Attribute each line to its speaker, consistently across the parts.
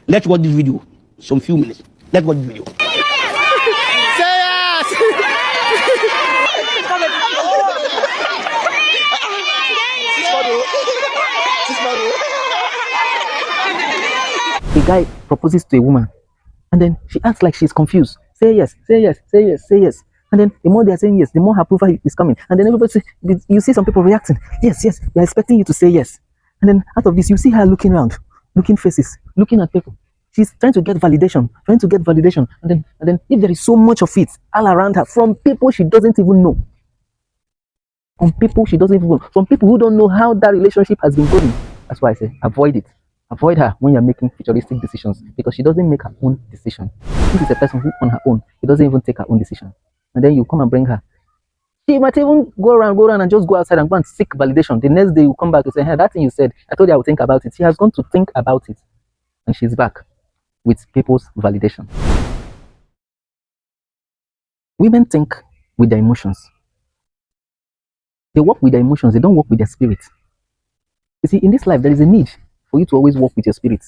Speaker 1: Let's watch this video. Some few minutes. Let's watch this video.
Speaker 2: Say yes!
Speaker 3: A guy proposes to a woman, and then she acts like she's confused. Say yes, say yes, say yes, say yes. And then the more they are saying yes, the more her approval is coming. And then everybody say, you see some people reacting. Yes, yes, we are expecting you to say yes. And then out of this, you see her looking around, looking faces, looking at people. She's trying to get validation, trying to get validation. And then if there is so much of it all around her from people she doesn't even know, from people she doesn't even know, from people who don't know how that relationship has been going. That's why I say avoid it. Avoid her when you're making futuristic decisions, because she doesn't make her own decision. This is a person who on her own, she doesn't even take her own decision. And then you come and bring her. She might even go around and just go outside and go and seek validation. The next day you come back to say, hey, that thing you said, I told you I would think about it. She has gone to think about it. And she's back with people's validation. Women think with their emotions. They work with their emotions, they don't work with their spirit. You see, in this life, there is a need for you to always work with your spirit.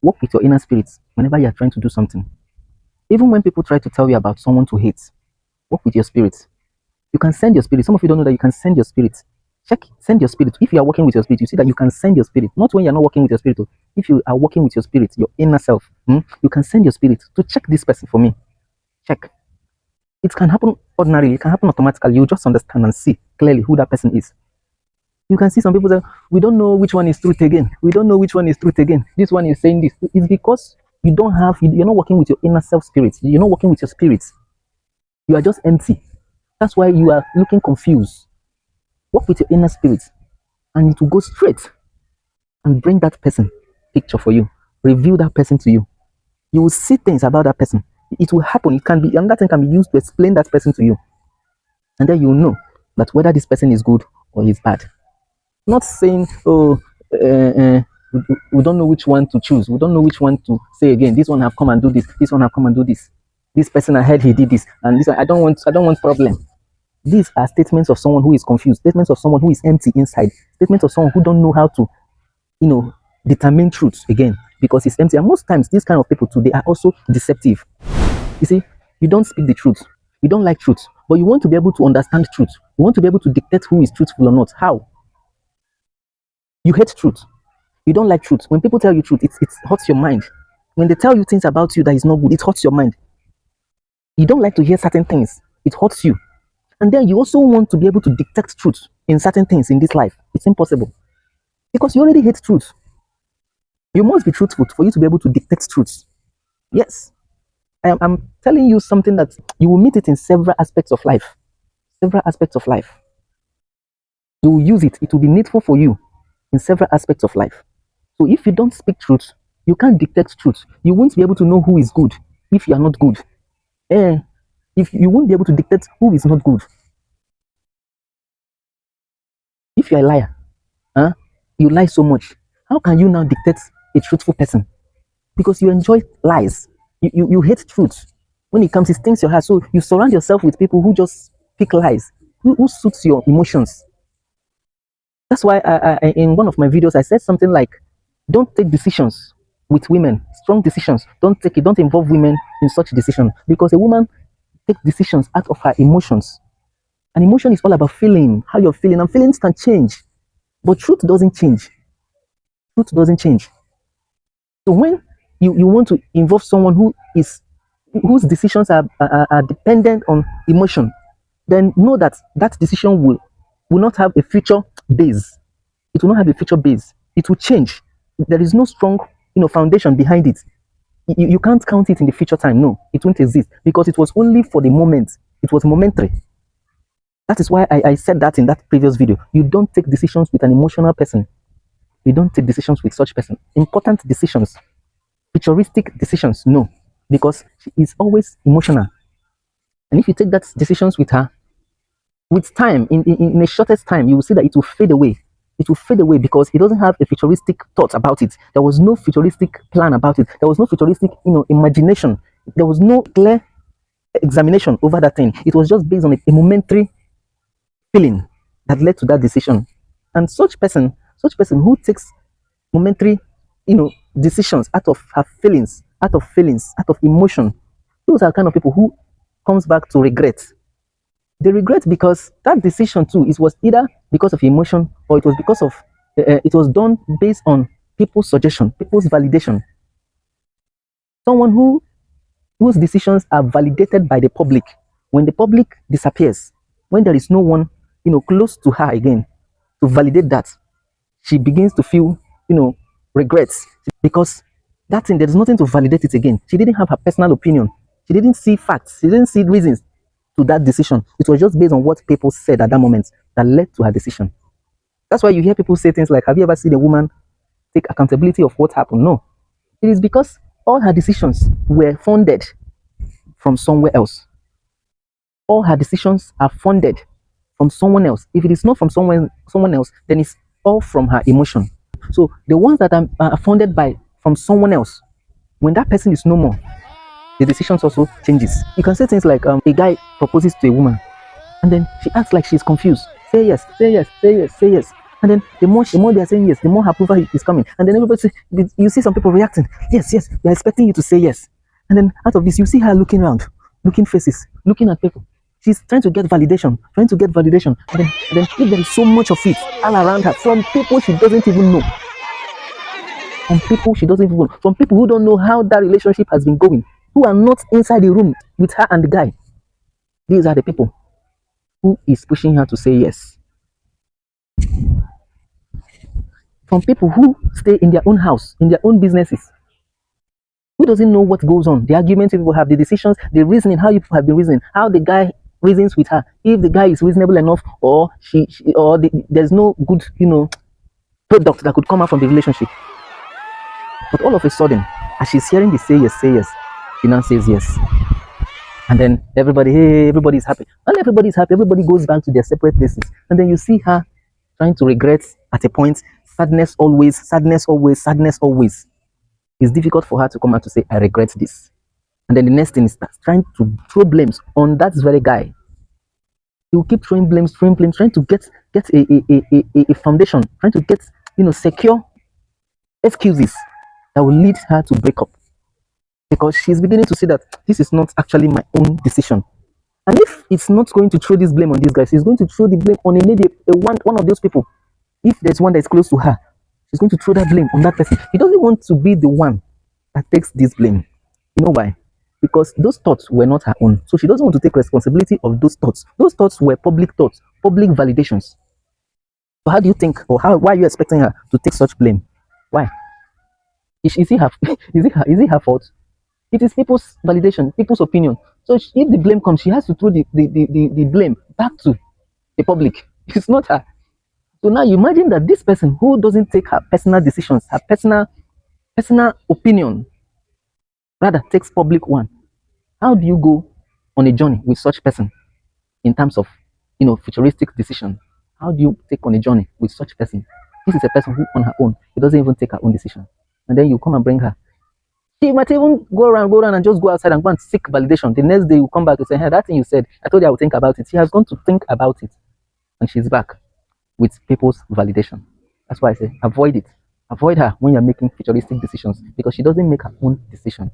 Speaker 3: Work with your inner spirit whenever you are trying to do something. Even when people try to tell you about someone to hate, work with your spirit. You can send your spirit. Some of you don't know that you can send your spirit. Check, send your spirit. If you are working with your spirit, you see that you can send your spirit. Not when you're not working with your spirit. If you are working with your spirit, your inner self, you can send your spirit to check this person for me. Check. It can happen ordinarily. It can happen automatically. You just understand and see clearly who that person is. You can see some people say, we don't know which one is truth again. We don't know which one is truth again. This one is saying this. It's because you're not working with your inner self spirit. You're not working with your spirit. You are just empty. That's why you are looking confused. Work with your inner spirit, and it will go straight and bring that person picture for you. Reveal that person to you. You will see things about that person. It will happen. It can be, and that thing can be used to explain that person to you. And then you will know that whether this person is good or is bad. Not saying, oh, we don't know which one to choose. We don't know which one to say again. This one have come and do this. This one have come and do this. This person I heard he did this, and this I don't want problem. These are statements of someone who is confused. Statements of someone who is empty inside. Statements of someone who don't know how to, determine truth again, because it's empty. And most times, these kind of people too, they are also deceptive. You see, you don't speak the truth. You don't like truth, but you want to be able to understand truth. You want to be able to dictate who is truthful or not. How? You hate truth. You don't like truth. When people tell you truth, it hurts your mind. When they tell you things about you that is not good, it hurts your mind. You don't like to hear certain things. It hurts you. And then you also want to be able to dictate truth in certain things in this life. It's impossible. Because you already hate truth. You must be truthful for you to be able to dictate truth. Yes. I'm telling you something that you will meet it in several aspects of life. Several aspects of life. You will use it. It will be needful for you in several aspects of life. So if you don't speak truth, you can't dictate truth. You won't be able to know who is good if you are not good. If you won't be able to dictate who is not good. If you are a liar, you lie so much. How can you now dictate a truthful person? Because you enjoy lies. You hate truth. When it comes, it stings your heart. So you surround yourself with people who just speak lies, who suits your emotions. That's why I in one of my videos, I said something like, don't take decisions with women, strong decisions. Don't take it. Don't involve women in such decisions, because a woman takes decisions out of her emotions. And emotion is all about feeling, how you're feeling, and feelings can change. But truth doesn't change. Truth doesn't change. So when you want to involve someone whose decisions are dependent on emotion, then know that that decision will not have a future base. It will not have a future base. It will change. There is no strong, foundation behind it. You can't count it in the future time. No, it won't exist, because it was only for the moment. It was momentary. That is why I said that in that previous video. You don't take decisions with an emotional person. You don't take decisions with such person. Important decisions, futuristic decisions, no, because she is always emotional. And if you take that decisions with her, with time, in the shortest time, you will see that it will fade away. It will fade away because it doesn't have a futuristic thought about it. There was no futuristic plan about it. There was no futuristic, imagination. There was no clear examination over that thing. It was just based on a momentary feeling that led to that decision. And such person who takes momentary, decisions out of her feelings, out of emotion. Those are the kind of people who comes back to regret. They regret because that decision too, it was either because of emotion or it was because of it was done based on people's suggestion, people's validation. Someone whose decisions are validated by the public. When the public disappears, when there is no one, close to her again to validate that, she begins to feel, regrets because that thing, there is nothing to validate it again. She didn't have her personal opinion. She didn't see facts. She didn't see reasons to that decision. It was just based on what people said at that moment that led to her decision. That's why you hear people say things like, have you ever seen a woman take accountability of what happened? No. It is because all her decisions were funded from somewhere else. All her decisions are funded from someone else. If it is not from someone else, then it's all from her emotion. So the ones that are funded from someone else, when that person is no more, the decisions also changes. You can say things like a guy proposes to a woman, and then she acts like she's confused. Say yes, say yes, say yes, say yes. And then the more they are saying yes, the more her approval is coming. And then everybody, you see some people reacting. Yes, yes, we are expecting you to say yes. And then out of this, you see her looking around, looking faces, looking at people. She's trying to get validation. And then if there is so much of it all around her, from people she doesn't even know. From people who don't know how that relationship has been going, who are not inside the room with her and the guy. These are the people who is pushing her to say yes. From people who stay in their own house, in their own businesses, who doesn't know what goes on, the arguments people have, the decisions, the reasoning, how you have been reasoning, how the guy reasons with her, if the guy is reasonable enough, or there's no good, product that could come out from the relationship. But all of a sudden, as she's hearing the say yes, she now says yes. And then everybody's happy. And everybody's happy, everybody goes back to their separate places. And then you see her trying to regret at a point, sadness always. It's difficult for her to come out to say, I regret this. And then the next thing is trying to throw blames on that very guy. He will keep throwing blames, trying to get a foundation, trying to get, secure excuses that will lead her to break up. Because she's beginning to see that this is not actually my own decision. And if it's not going to throw this blame on these guys, it's going to throw the blame on maybe one of those people. If there's one that is close to her, she's going to throw that blame on that person. He doesn't want to be the one that takes this blame. You know why? Because those thoughts were not her own. So she doesn't want to take responsibility of those thoughts. Those thoughts were public thoughts, public validations. So how do you think, or why are you expecting her to take such blame? Why? Is it her fault? It is people's validation, people's opinion. So if the blame comes, she has to throw the blame back to the public. It's not her. So now you imagine that this person who doesn't take her personal decisions, her personal opinion, rather takes public one. How do you go on a journey with such person in terms of, futuristic decision? How do you take on a journey with such person? This is a person who on her own, she doesn't even take her own decision. And then you come and bring her. She might even go around and just go outside and go and seek validation. The next day you come back to say, hey, that thing you said, I told you I would think about it. She has gone to think about it. And she's back with people's validation. That's why I say, avoid it. Avoid her when you're making futuristic decisions, because she doesn't make her own decision.